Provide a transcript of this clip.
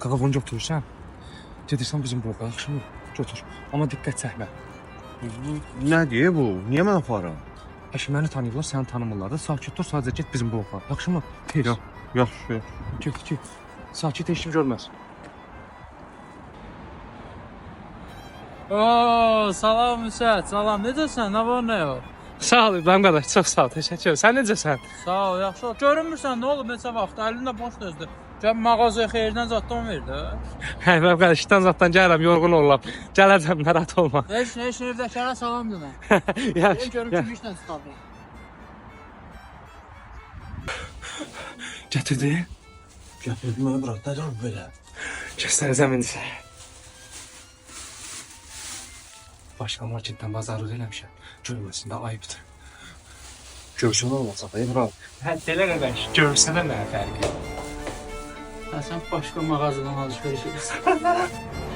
Qaqa bunu götürürsən, gedirsən bizim bloqa, yaxşımı? Götür. Amma diqqət çəkmə. Nə deyir bu? Niyə mən aparıram? Əşi məni tanıyırlar, səni tanımırlar da. Sakit dur, sadəcə get bizim bloqa. Yaxşımı? Tez. Yaxşı. Get. Sakit heç kim görməz. Oo, salam Müsət, salam. Necəsən? Nə var, nə yox? Sağ ol İbrahim qardaş, çox sağ ol, təşəkkür ederim. Sən necəsən? Sağ ol, yaxşı ol. Görünmürsən, nə olub neçə vaxt? Əlində boş dözdü. Gəl mağazaya xeyirdən zaddan verdi. Hə, İbrahim qardaş, işdən zatdan gəlirəm, yorğun oluram. Gələcəm, narahat olma. Heç evdəkərə salam demə. Yaxşı. Görüm kim işlə çıxardı. Gətirdi. Gətirdim mənə bırak. Nədir belə? Göstərəcəm indi sənə. Başqa marketdən bazarlıq eləmişəm. Görməsin də ayıbdır. Görsün olmasa da İbrahim. Hə, delə qardaş, görsənə nə fərqi? Sən başqa mağazadan alış-veriş edirsən.